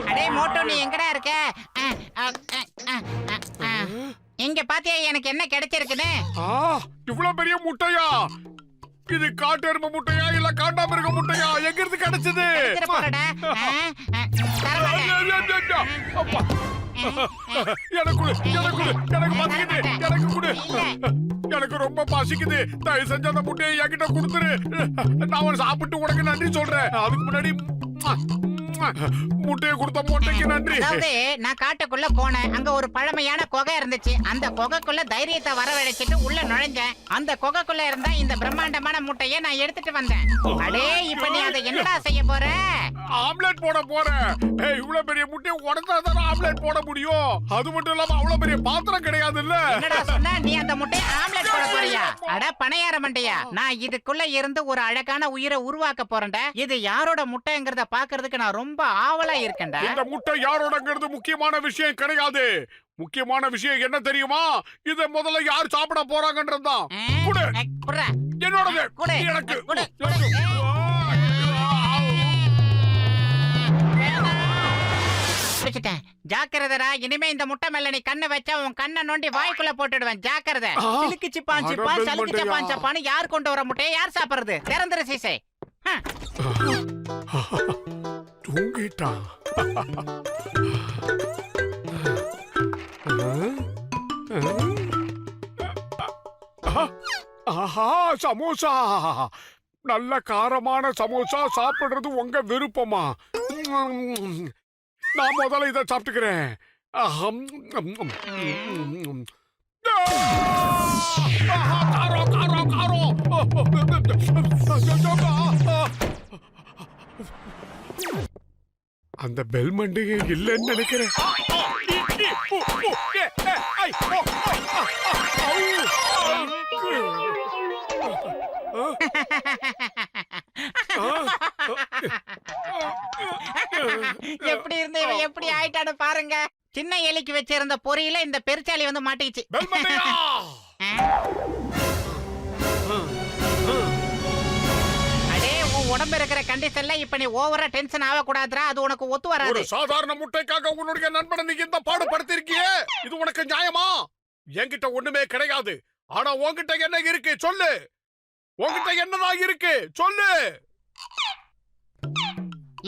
அடே மோட்டோ, நீ எங்கடா இருக்க? இங்க பாத்தியா எனக்கு என்ன கிடைச்சிருக்குன்னு? இவ்வளவு பெரிய முட்டையா? இது காட்டு எருமை முட்டையா இல்ல காண்டாமிருக முட்டையா? எங்க இருந்து கிடைச்சது? எனக்கு ரொம்ப பசிக்குது. தயவு செஞ்சு அந்த முட்டையை என்கிட்ட கொடுத்துரு. நான் சாப்பிட்டு உனக்கு நன்றி சொல்றேன். அதுக்கு முன்னாடி முட்டையை கொடுத்த முட்டைக்கு நன்றி. அதாவது நான் காட்டுக்குள்ள போனேன். அங்க ஒரு பழமையான குகை இருந்துச்சு. அந்த குகைக்குள்ள தைரியத்தை வரவழைச்சிட்டு உள்ள நுழைஞ்சேன். அந்த குகைக்குள்ள இருந்த இந்த பிரம்மாண்டமான முட்டையை நான் எடுத்துட்டு வந்தேன். அடே, இப்ப நீ அதை என்னடா செய்ய போற? ஆம்லெட் போட போறேன். இவ்வளவு பெரிய முட்டையை உடைச்சாதான் ஆம்லெட் போட முடியும். அது மட்டும் இல்லாம அவ்வளவு பெரிய பாத்திரம் கிடையாது இல்ல. என்னடா சொன்னா? நீ அந்த முட்டையை ஆம்லெட் போட போறியா? அட பணையார மண்டையா, நான் இதுக்குள்ள இருந்து ஒரு அழகான உயிரை உருவாக்க போறேன்டா. இது யாரோட முட்டைங்கிறத பாக்குறதுக்கு நான் ரொம்ப ஆவலா இருக்கேன்டா. இந்த முட்டை யாரோடங்கிறது முக்கியமான விஷயம் கிடையாது. முக்கியமான விஷயம் என்ன தெரியுமா? இத முதல்ல யார் சாப்பிட போறாங்கன்றதுதான். என்னோடது எனக்கு. ஜாக்கிரதா, இனிமே இந்த முட்டை மேல நீ கண்ணு வச்சா உன் கண்ணை நோண்டி வாய்க்குள்ள போட்டுடுவேன். ஜாக்கிரதை. சிலுக்கு சிப்பான் சிப்பான் சலுக்கு சப்பான் சப்பான்னு யார் கொண்டு வர முட்டையை யார் சாப்பிடுறது? திறந்துரு சீசை. தூங்கிட்டான். ஆஹா, சமோசா. நல்ல காரமான சமோசா சாப்பிடுறது உங்க விருப்பமா? நான் முதல்ல இதை சாப்பிட்டுக்கிறேன். அந்த பெல் மண்டையே இல்லைன்னு நினைக்கிறேன். எப்படி இருந்த எப்படி ஆயிட்டான்னு பாருங்க. சின்ன எலிக்கு வச்சிருந்த பொறியில இந்த பெருச்சாலி வந்து மாட்டிச்சு. அடே, உன் உடம்பு இருக்கிற கண்டிஷன்ல இப்ப நீ ஓவரா டென்ஷன் ஆக கூடாதுடா. அது உனக்கு ஒத்து வராது. ஒரு சாதாரண முட்டைக்காக உன்னுடைய நண்பனை நீ இந்த பாடுபடுத்திருக்கியே, இது உனக்கு நியாயமா? என்கிட்ட ஒண்ணுமே கிடையாது. ஆனா உன்கிட்ட என்ன இருக்கு சொல்லு. உன்கிட்ட என்னதான் இருக்கு சொல்லு.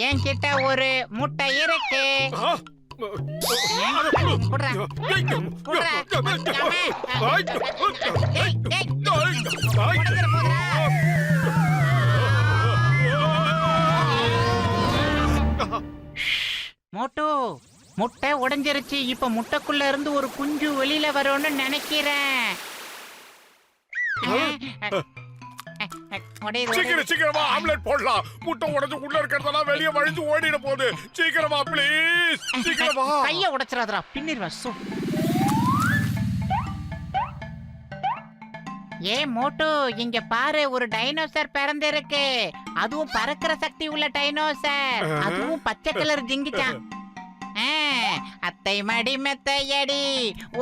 என்கிட்ட ஒரு முட்டை இருக்கு. மோட்டோ, முட்டை உடைஞ்சிருச்சு. இப்ப முட்டைக்குள்ள இருந்து ஒரு குஞ்சு வெளியில வரும்னு நினைக்கிறேன். சீக்கிரமா ஆம்லெட் போடலாம். முட்டை உடைஞ்சு உள்ள இருக்கிறதெல்லாம் வெளியே வழிஞ்சு ஓடிட போகுது. சீக்கிரமா ப்ளீஸ், சீக்கிரமா. கைய உடைச்சிராதடா, பின்னிடுவா. ஏ மோட்டோ, இங்க பாரு, ஒரு டைனோசர் பிறந்திருக்கு. அதுவும் பறக்கிற சக்தி உள்ள டைனோசர். அதுவும் பச்சை கலர் ஜிங்கிச்சான். அத்தை மடி மெத்தையடி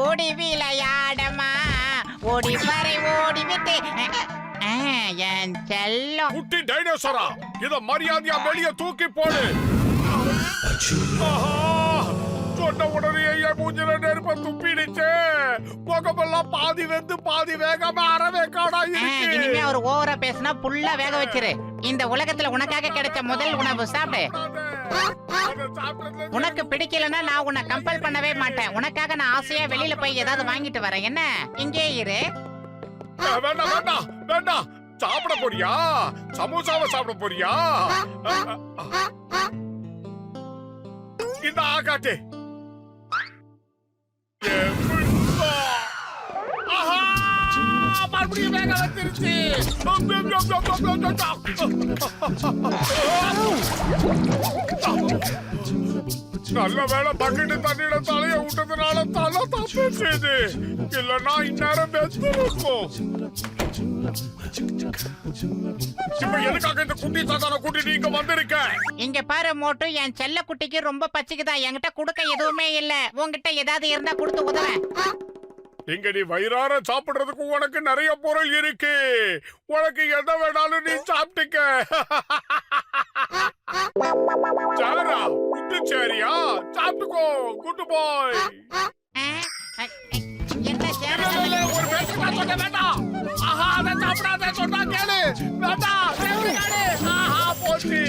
ஓடி விளையாடமா, ஓடி வரை ஓடி விட்டு என் செல்லம். குட்டி டைனோசரா, இத மரியாதையா வெளியே தூக்கி போடு. சொன்ன உடனே என் மூஞ்சில நெருப்ப துப்பிடுச்சு. முகமெல்லாம் பாதி வெந்து பாதி வேகாம அறவே காடா இருக்கு. இனிமே அவர் ஓவரா பேசினா புல்லா வேக வச்சிரு. இந்த உலகத்துல உனக்காக கிடைச்ச முதல் உணவு சாப்பிடு. உனக்கு பிடிக்கலன்னா நான் உன்னை கம்பல் பண்ணவே மாட்டேன். உனக்காக நான் ஆசையா வெளியில போய் ஏதாவது வாங்கிட்டு வரேன். என்ன, இங்கே இரு. வேண்டாம் வேண்டாம் வேண்டாம். சாப்பிட போறியா? சமோசாவை சாப்பிட போறியா? இந்த ஆகாட்டே. மறுபடியும் வேக வச்சிருச்சு. நல்ல வேலை பக்கெட்டு தண்ணியில தலைய விட்டதுனால தலை தப்பிச்சது. இல்லன்னா இந்நேரம் வெத்து இருக்கும். இப்ப எதுக்காக இந்த குட்டி சாத்தான கூட்டிட்டு இங்க வந்திருக்க? இங்க பாரு மோட்டு, என் செல்ல குட்டிக்கு ரொம்ப பச்சிக்குதா. என்கிட்ட குடுக்க எதுவுமே இல்ல. உன்கிட்ட ஏதாவது இருந்தா கொடுத்து உதவேன். இங்க நீ வயிறார சாப்பிடுறதுக்கு உனக்கு நிறைய பொருள் இருக்கு. உனக்கு எதை வேணாலும் நீ சாப்பிட்டுக்க. சாரா, குட்டு சேரியா? சாப்பிட்டுக்கோ, குட்டு போய். என்ன சேர ஒரு பேச்சுக்கா சொல்ல வேண்டாம். ஆஹா, அதை சாப்பிடாத சொன்னா கேளு. வேண்டாம், கேளு. ஆஹா, போச்சு.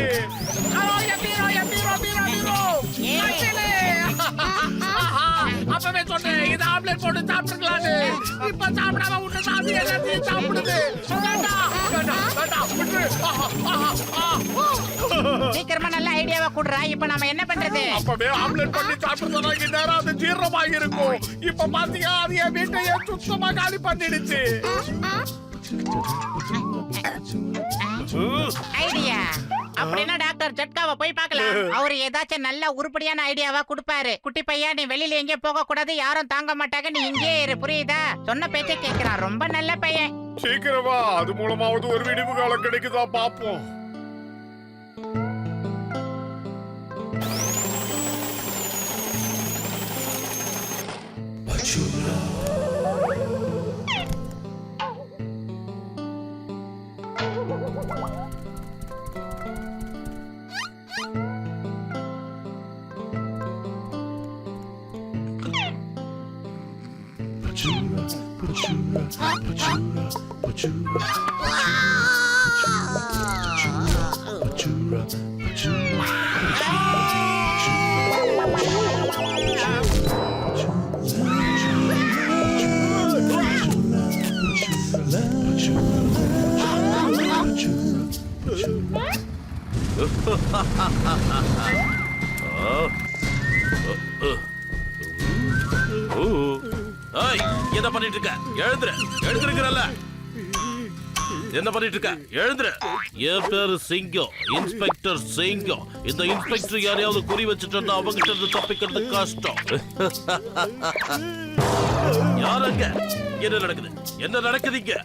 ஹலோ, எம்பீரோ, எம்பீரோ, பீரோ, பீரோ. கேளு. ஆஹா, அப்பவே சொன்னேன், இது ஆம்லெட் போட்டு சாப்பிட்டுக்கலான்னு. இப்ப சாப்பிடாம விட்டு சாமி எல்லாத்தையும் சாப்பிடுது. வேண்டாம், வேண்டாம், வேண்டாம், விட்டு. ஆஹா, ஆஹா, ஆஹா. சீக்கிரமா நல்ல ஐடியாவா குடுறா. இப்ப நாம என்ன பண்றது? அப்பவே ஆம்லெட் பண்ணி சாப்பிட்டு நேரம் அது ஜீரணமாக இருக்கும். இப்ப பாத்தீங்க, அது என் வீட்டையே சுத்தமா காலி பண்ணிடுச்சு. ஐடியா அப்படின்னா டாக்டர் ஜட்காவை போய் பார்க்கலாம். அவரு ஏதாச்சும் நல்ல உருப்படியான ஐடியாவா கொடுப்பாரு. குட்டி பையன், நீ வெளியில எங்கேயும் போக கூடாது, யாரும் தாங்க மாட்டாங்க, நீ இங்கே இரு, புரியுதா? சொன்ன பேச்சை கேட்கிறான். ரொம்ப நல்ல பையன். சீக்கிரமா அது மூலமாவது ஒரு விடிவு காலம் கிடைக்குதா பாப்போம். என்ன பண்ணிட்டு இருக்க? எழுந்துரு, எழுந்திருக்கிறல்ல. என்ன பண்ணிட்டு இருக்க? எழுந்துரு. என் பேரு சிங்கம், இன்ஸ்பெக்டர் சிங்கம். இந்த இன்ஸ்பெக்டர் யாரையாவது குறி வச்சுட்டா அவங்கிட்ட இருந்து தப்பிக்கிறது கஷ்டம். யாருங்க? என்ன நடக்குது? என்ன நடக்குது இங்க?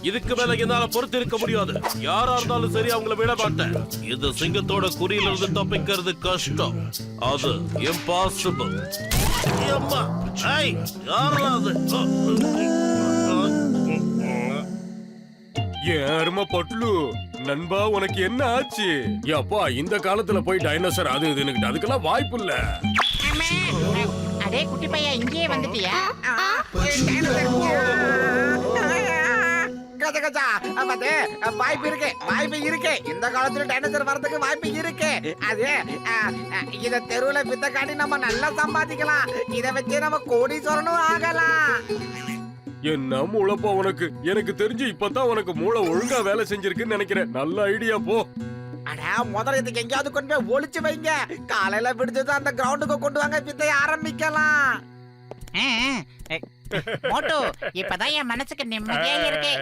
இதுக்கு மேல என்னால பொறுத்து இருக்க முடியாது. யாரா இருந்தாலும் சரி, அவங்கள விட மாட்டேன். இந்த சிங்கத்தோட குறியில இருந்து தப்பிக்கிறது கஷ்டம். அது இம்பாசிபிள். அருமை பட்லு நண்பா, உனக்கு என்ன ஆச்சு? அப்பா, இந்த காலத்துல போய் டைனோசர் அது இதுன்னு அதுக்கெல்லாம் வாய்ப்பு இல்ல. அடே குட்டி பையன், இங்கேயே வந்துட்டியா? வாய்ப்பு இருக்கு, வாய்ப்பு இருக்கு. இந்த காலத்துல டைனோசர் வரதுக்கு வாய்ப்பு இருக்கு. அது இத தெருவுல வித்த காட்டி நம்ம நல்லா சம்பாதிக்கலாம். இத வச்சு நம்ம கோடீஸ்வரனும் ஆகலாம். என்ன மூளைப்பா உனக்கு? எனக்கு தெரிஞ்சு இப்பதான் உனக்கு மூளை ஒழுங்கா வேலை செஞ்சிருக்குன்னு நினைக்கிறேன். நல்ல ஐடியா போ. அடா, முதல்ல இதுக்கு எங்கேயாவது கொண்டு போய் ஒளிச்சு வைங்க. காலையில விடுச்சது அந்த கிரவுண்டுக்கு கொண்டு வாங்க, வித்தைய ஆரம்பிக்கலாம். மோட்டு, இப்பதான் என் மனசுக்கு நிம்மதியா இருக்கு.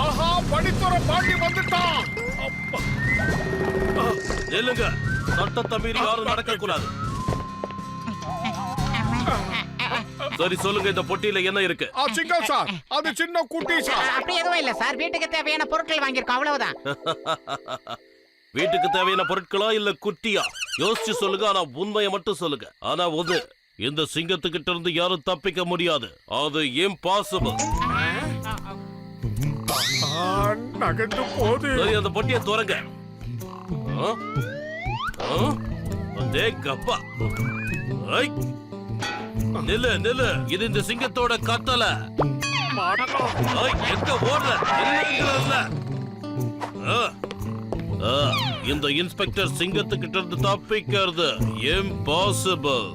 ஆஹா, படித்துற பாண்டி வந்துட்டான். நில்லுங்க. சட்டத்தை மீறி யாரும் நடக்க கூடாது. சரி, சொல்லுங்க, இந்த பொட்டியில என்ன இருக்கு? சிங்கம் சார், அது சின்ன குட்டி சார். அப்படி எதுவும் இல்ல சார். வீட்டுக்கு தேவையான பொருட்கள் வாங்கியிருக்கோம், அவ்வளவுதான். வீட்டுக்கு தேவையான பொருட்களா இல்ல குட்டியா? யோசிச்சு சொல்லுங்க. ஆனா உண்மையை மட்டும் சொல்லுங்க. ஆனா ஒண்ணு, இந்த சிங்கத்துக்கிட்ட இருந்து யாரும் தப்பிக்க முடியாது. அது இம்பாசிபிள். நகர்ந்து போது. சரி, அந்த பொட்டியை திறங்க. கப்பா, நில்லு நில்லு. இது இந்த சிங்கத்தோட கட்டளை. எங்க ஓடுற? இந்த இன்ஸ்பெக்டர் சிங்கத்துக்கிட்ட இருந்து தப்பிக்கிறது இம்பாசிபிள்.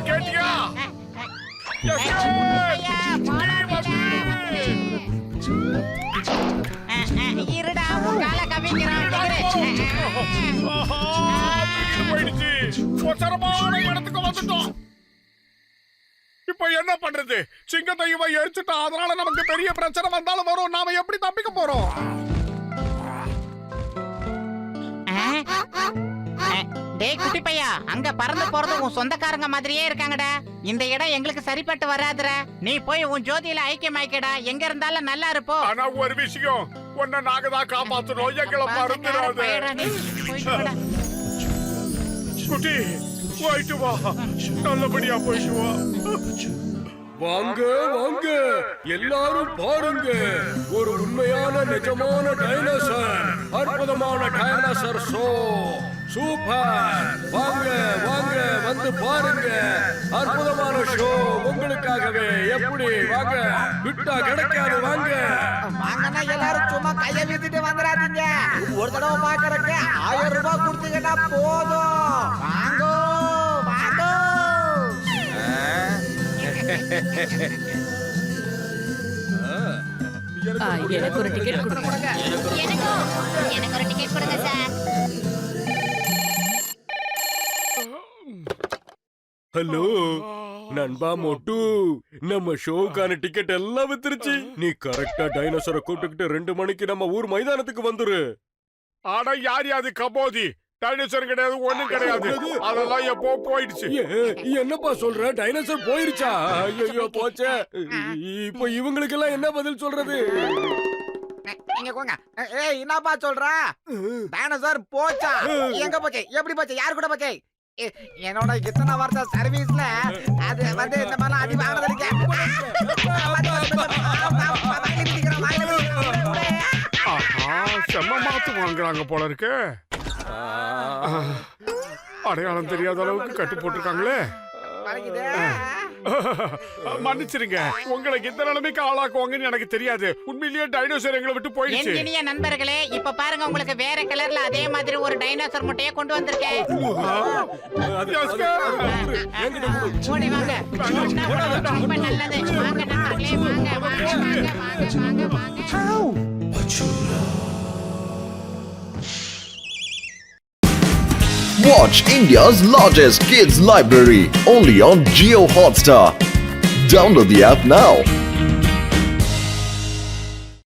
கேட்டியா? இருடா, கால கவிக்கிறான். இடத்துக்கு வந்துட்டோம். இப்ப என்ன பண்றது? சிங்கத்தை இவன் எரிச்சுட்டான். அதனால நமக்கு பெரிய பிரச்சனை வந்தாலும் வரும். நாம எப்படி தப்பிக்க போறோம்? டேய் குட்டி பையா, அங்க பறந்து போறது உன் சொந்தக்காரங்க மாதிரியே இருக்காங்கடா. இந்த இடம் எங்களுக்கு சரிப்பட்டு வராதுடா. நீ போய் உன் ஜோதியில ஐக்கியமாய்க்கடா. எங்க இருந்தாலும் நல்லா இருப்போ. ஆனா ஒரு விஷயம், உன்னை நாங்க தான் காப்பாத்தணும். எங்களை மறந்துடாத. பையடா நீ, போயிட்டு வாடா. குட்டி போயிட்டு வா, நல்லபடியா போயிட்டு வா. வாங்க வாங்க எல்லாரும் பாருங்க, ஒரு உண்மையான நிஜமான டைனோசர், அற்புதமான டைனோசர் ஷோ. சூப்பர்! வாங்க வாங்க வந்து பாருங்க, அற்புதமான ஷோ உங்களுக்காகவே. எப்படி வாங்க, விட்டா கிடைக்காது. வாங்க வாங்கன்னா எல்லாரும் சும்மா கையை வீசிட்டு வந்துடாதீங்க. ஒரு தடவை பாக்குறதுக்கு 1000 ரூபாய் கொடுத்தீங்கன்னா போதும். வாங்கோ வாங்கோ. எனக்கு ஒரு டிக்கெட் கொடுங்க. எனக்கு ஒரு டிக்கெட் கொடுங்க சார். ஹலோ நண்பா மொட்டு, நம்ம ஷோக்கான டிக்கெட் எல்லாம் வித்துருச்சு. நீ கரெக்டா டைனோசரை கூப்பிட்டுக்கிட்டு 2 மணிக்கு நம்ம ஊர் மைதானத்துக்கு வந்துரு. ஆனா யார் யாது கபோதி? டைனோசர் கிடையாது, ஒண்ணும் கிடையாது. அதெல்லாம் எப்போ போயிடுச்சு. என்னப்பா சொல்ற? டைனோசர் போயிருச்சா? ஐயோ போச்சே. இப்போ இவங்களுக்கு எல்லாம் என்ன பதில் சொல்றது? இங்க போங்க. ஏய் என்னப்பா சொல்ற? டைனோசர் போச்சா? எங்க போச்சு? எப்படி போச்சு? யார் கூட போச்சு? என்னோட இத்தனை வருஷ சர்வீஸ்ல அது வந்து இந்த மாதிரிலாம் அடி வாங்கினது செம்ம மாத்து வாங்குறாங்க போல இருக்கு. அடையாளம் தெரியாத அளவுக்கு கட்டு போட்டிருக்காங்களே. மன்னிச்சிருங்க, உங்களுக்கு இந்த நிலைமைக்கு ஆளாக்குவாங்கன்னு எனக்கு தெரியாது. உண்மையிலேயே டைனோசர் எங்களை விட்டு போயிடுச்சு. இனிய நண்பர்களே, இப்ப பாருங்க, உங்களுக்கு வேற கலர்ல அதே மாதிரி ஒரு டைனோசர் முட்டையை கொண்டு வந்திருக்கேன். ஓடி வாங்க. ரொம்ப நல்லது. வாங்க நண்பர்களே, வாங்க வாங்க வாங்க வாங்க வாங்க. Watch India's largest kids library only on Jio Hotstar. Download the app now.